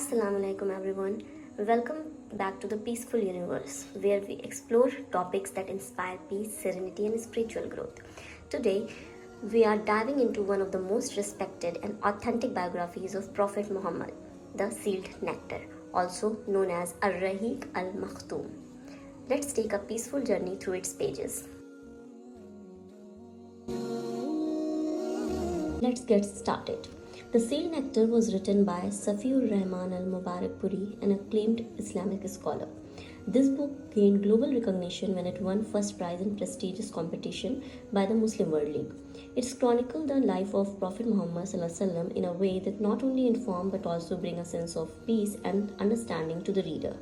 Assalamu alaikum everyone. Welcome back to the Peaceful Universe, where we explore topics that inspire peace, serenity, and spiritual growth. Today, we are diving into one of the most respected and authentic biographies of Prophet Muhammad, the Sealed Nectar, also known as Ar-Rahiq al-Makhtoom. Let's take a peaceful journey through its pages. Let's get started. The Sealed Nectar was written by Safiur Rahman al Mubarakpuri, an acclaimed Islamic scholar. This book gained global recognition when it won first prize in prestigious competition by the Muslim World League. It chronicled the life of Prophet Muhammad ﷺ in a way that not only inform but also bring a sense of peace and understanding to the reader.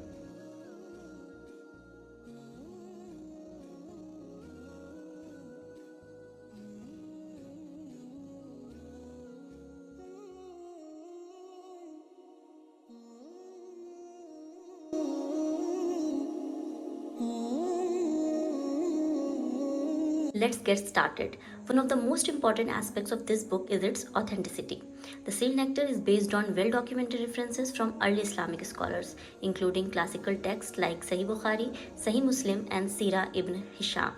Let's get started. One of the most important aspects of this book is its authenticity. The Sealed Nectar is based on well documented references from early Islamic scholars, including classical texts like Sahih Bukhari, Sahih Muslim, and Sirah ibn Hisham.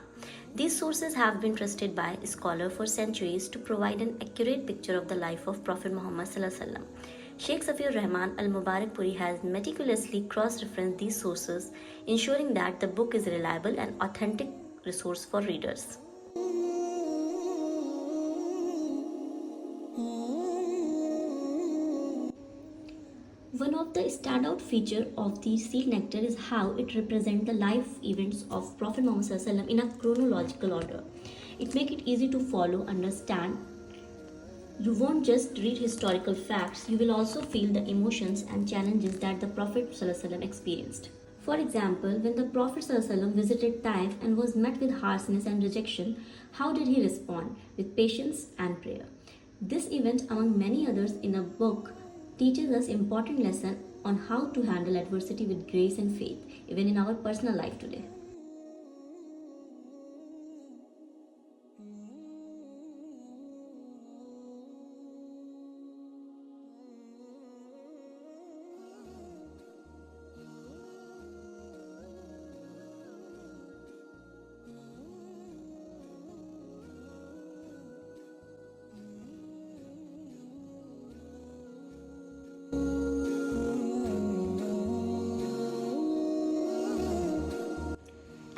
These sources have been trusted by scholars for centuries to provide an accurate picture of the life of Prophet Muhammad ﷺ. Sheikh Safiur Rahman al Mubarakpuri has meticulously cross referenced these sources, ensuring that the book is a reliable and authentic resource for readers. One of the standout features of the Sealed Nectar is how it represents the life events of Prophet Muhammad ﷺ in a chronological order. It makes it easy to follow, understand. You won't just read historical facts, you will also feel the emotions and challenges that the Prophet ﷺ experienced. For example, when the Prophet ﷺ visited Taif and was met with harshness and rejection, how did he respond? With patience and prayer. This event, among many others in the book, teaches us important lesson on how to handle adversity with grace and faith, even in our personal life today.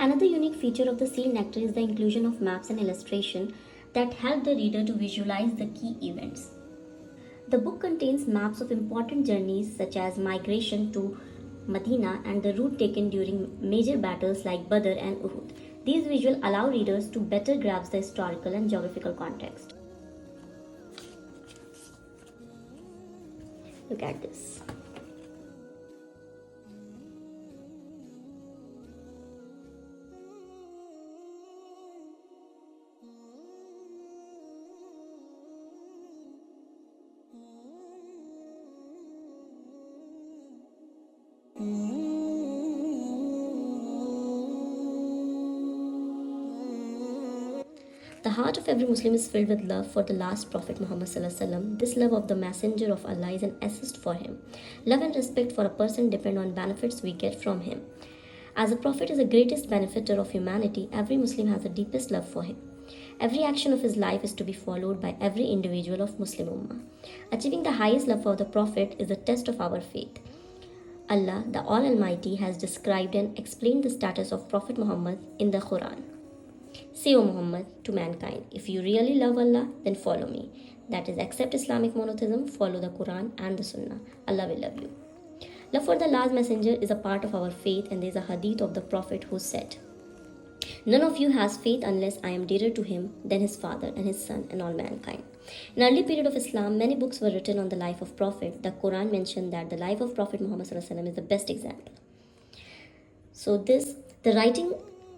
Another unique feature of the Sealed Nectar is the inclusion of maps and illustration that help the reader to visualize the key events. The book contains maps of important journeys such as migration to Medina and the route taken during major battles like Badr and Uhud. These visuals allow readers to better grasp the historical and geographical context. Look at this. The heart of every Muslim is filled with love for the last Prophet Muhammad ﷺ. This love of the Messenger of Allah is an assist for him. Love and respect for a person depend on benefits we get from him. As a Prophet is the greatest benefactor of humanity, every Muslim has the deepest love for him. Every action of his life is to be followed by every individual of Muslim Ummah. Achieving the highest love for the Prophet is a test of our faith. Allah, the All Almighty, has described and explained the status of Prophet Muhammad in the Quran. Say, O Muhammad, to mankind, if you really love Allah, then follow me. That is, accept Islamic monotheism, follow the Quran and the Sunnah. Allah will love you. Love for the last messenger is a part of our faith, and there is a hadith of the Prophet who said, none of you has faith unless I am dearer to him than his father and his son and all mankind. In early period of Islam, many books were written on the life of Prophet. The Quran mentioned that the life of Prophet Muhammad ﷺ is the best example. So the writing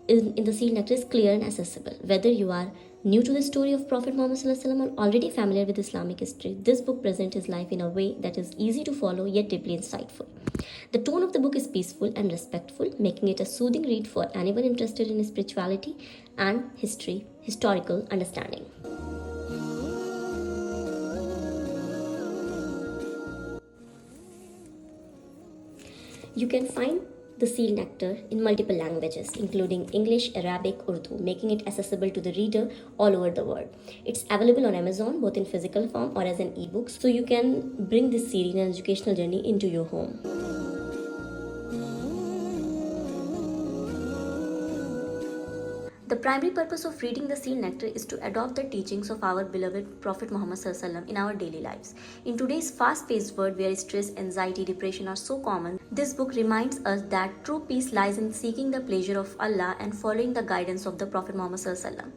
in the Sealed Nectar is clear and accessible. Whether you are new to the story of Prophet Muhammad ﷺ or already familiar with Islamic history, this book presents his life in a way that is easy to follow yet deeply insightful. The tone of the book is peaceful and respectful, making it a soothing read for anyone interested in spirituality and historical understanding. You can find the seal nectar in multiple languages, including English, Arabic, Urdu, making it accessible to the reader all over the world. It's available on Amazon both in physical form or as an ebook, so you can bring this serene and educational journey into your home. The primary purpose of reading the Seal Nectar is to adopt the teachings of our beloved Prophet Muhammad SAW in our daily lives. In today's fast-paced world where stress, anxiety, depression are so common, this book reminds us that true peace lies in seeking the pleasure of Allah and following the guidance of the Prophet Muhammad SAW.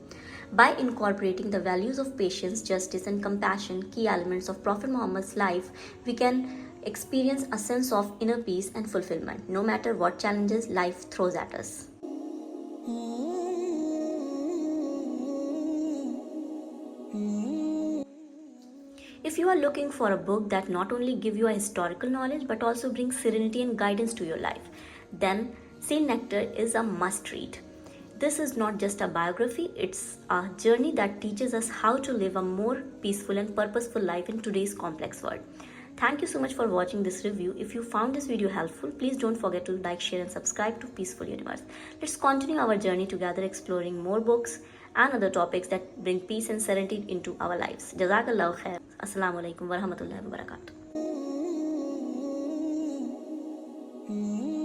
By incorporating the values of patience, justice, and compassion, key elements of Prophet Muhammad's life, we can experience a sense of inner peace and fulfillment, no matter what challenges life throws at us. If you are looking for a book that not only gives you a historical knowledge but also brings serenity and guidance to your life, then Seal Nectar is a must read. This is not just a biography, it's a journey that teaches us how to live a more peaceful and purposeful life in today's complex world. Thank you so much for watching this review. If you found this video helpful, please don't forget to like, share and subscribe to Peaceful Universe. Let's continue our journey together exploring more books and other topics that bring peace and serenity into our lives. Jazakallahu khair. Assalamu alaikum wa rahmatullahi wa barakatuh.